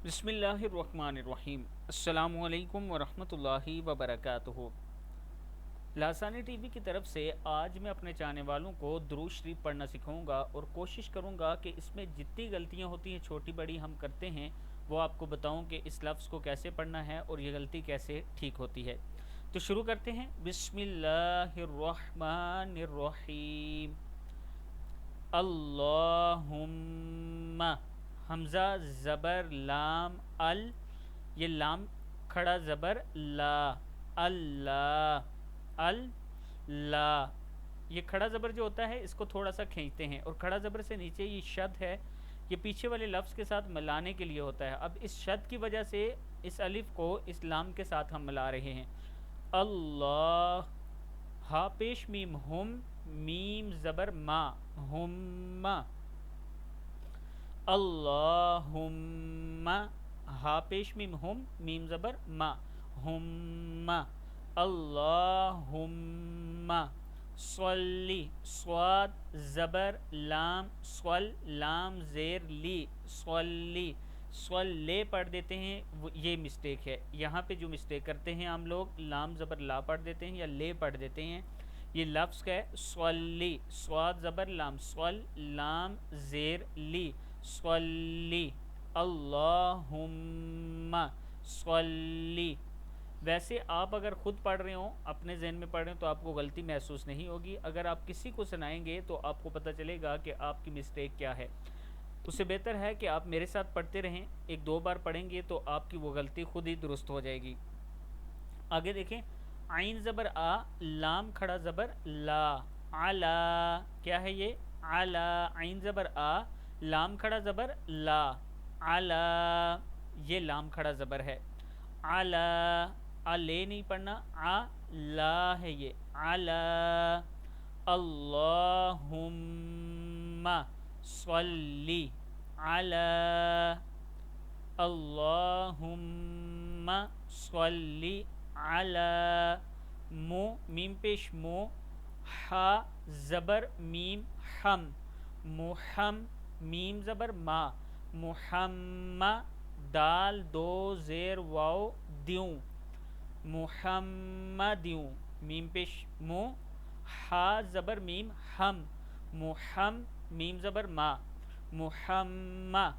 بسم اللہ الرحمن الرحیم۔ السلام علیکم ورحمۃ اللہ وبرکاتہ۔ لاسانی ٹی وی کی طرف سے آج میں اپنے چاہنے والوں کو درود شریف پڑھنا سکھاؤں گا اور کوشش کروں گا کہ اس میں جتنی غلطیاں ہوتی ہیں چھوٹی بڑی ہم کرتے ہیں وہ آپ کو بتاؤں کہ اس لفظ کو کیسے پڑھنا ہے اور یہ غلطی کیسے ٹھیک ہوتی ہے۔ تو شروع کرتے ہیں۔ بسم اللہ الرحمن الرحیم۔ اللہم، حمزہ زبر لام ال، یہ لام کھڑا زبر لا، اللہ، اللہ، یہ کھڑا زبر جو ہوتا ہے اس کو تھوڑا سا کھینچتے ہیں اور کھڑا زبر سے نیچے یہ شد ہے، یہ پیچھے والے لفظ کے ساتھ ملانے کے لیے ہوتا ہے۔ اب اس شد کی وجہ سے اس الف کو اس لام کے ساتھ ہم ملا رہے ہیں۔ اللہ، ہا پیش میم ہم، میم زبر ما، ہم، اللہم، ہا پیش میم ہم، میم زبر ما، ہم، اللہم، صلی، صاد زبر لام صل، لام زیر لی، صلی، صلی پڑھ دیتے ہیں، یہ مسٹیک ہے۔ یہاں پہ جو مسٹیک کرتے ہیں ہم لوگ لام زبر لا پڑھ دیتے ہیں یا لے پڑھ دیتے ہیں۔ یہ لفظ کا ہے صلی، صاد زبر لام صل، لام زیر لی، صلی، اللہم صلی۔ ویسے آپ اگر خود پڑھ رہے ہوں، اپنے ذہن میں پڑھ رہے ہوں تو آپ کو غلطی محسوس نہیں ہوگی، اگر آپ کسی کو سنائیں گے تو آپ کو پتہ چلے گا کہ آپ کی مسٹیک کیا ہے۔ اس سے بہتر ہے کہ آپ میرے ساتھ پڑھتے رہیں، ایک دو بار پڑھیں گے تو آپ کی وہ غلطی خود ہی درست ہو جائے گی۔ آگے دیکھیں، عین زبر آ، لام کھڑا زبر لا، علا، کیا ہے یہ؟ علا، عین زبر آ، لام کھڑا زبر لا، علا، یہ لام کھڑا زبر ہے۔ علا، لے نہیں پڑھنا، لا ہے یہ، علا، اللہم صلی علی، اللہم صلی علی، مو، میم پیش مو، ہا زبر میم ہم، محم، میم زبر ما، محمد، دال دو زیر واو دیوں، محمدیوں، میم پیش مو، ہا زبر میم ہم، محم، میم زبر ما، محمد،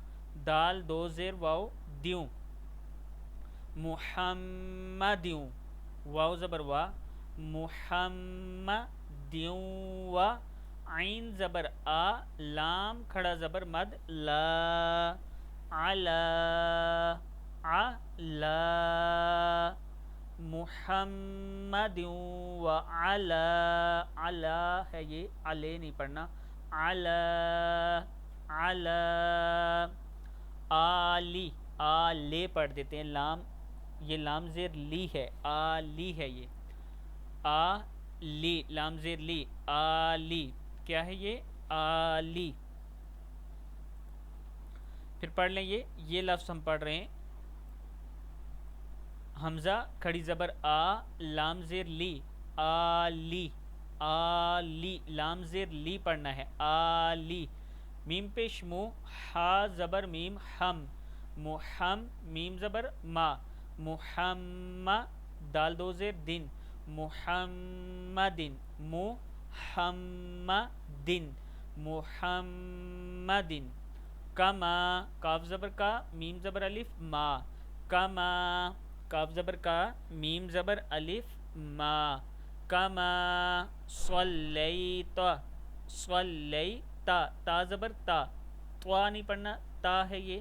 دال دو زیر واو دیوں، محمدیوں، واو زبر وا، محمدیوں وا، عین زبر آ، لام کھڑا زبر مد لا، علا، علا، محمد وعلا، علا ہے یہ، علی نہیں پڑھنا، علا، علا، آلی، آلے پڑھ دیتے ہیں، لام، یہ لام زیر لی ہے، آلی ہے یہ، آلی، لام زیر لی، آلی، کیا ہے یہ؟ آلی۔ پھر پڑھ لیں یہ لفظ ہم پڑھ رہے ہیں، حمزہ کھڑی زبر آ، لام زیر لی، آلی، آلی، لام زیر لی پڑھنا ہے، آلی، میم پیش مو، ہا زبر میم ہم، محم، میم زبر ما، محمد، دال دو زیر دن، محمدن، محمدن، محمدن، کما، کاف زبر کا، میم زبر الف ما، کما، کاف زبر کا، میم زبر الف ما، کما، صلیت، صلیت، تا زبر تا، توا نہیں پڑھنا، تا ہے یہ،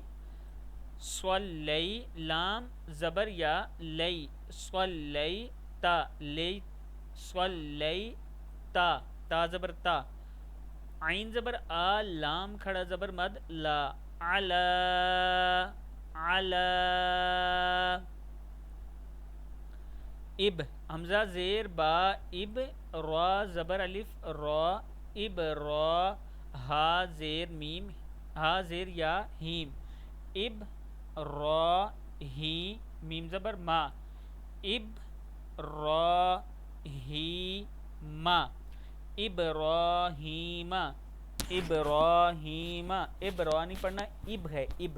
صلی، لام زبر یا لئی، صلیت، لئی، صلیت، تا زبر تا، عین زبر آ، لام کھڑا زبر مد لا، علا، علا، اب، حمزہ زیر با، اب، را زبر الف را، اب را، ہا زیر میم، ہا زیر یا ہیم، اب را ہی، میم زبر ما، اب را ہی ما، ابراہیم، ابراہیم، ابرا نہیں پڑھنا، اب ہے، اب،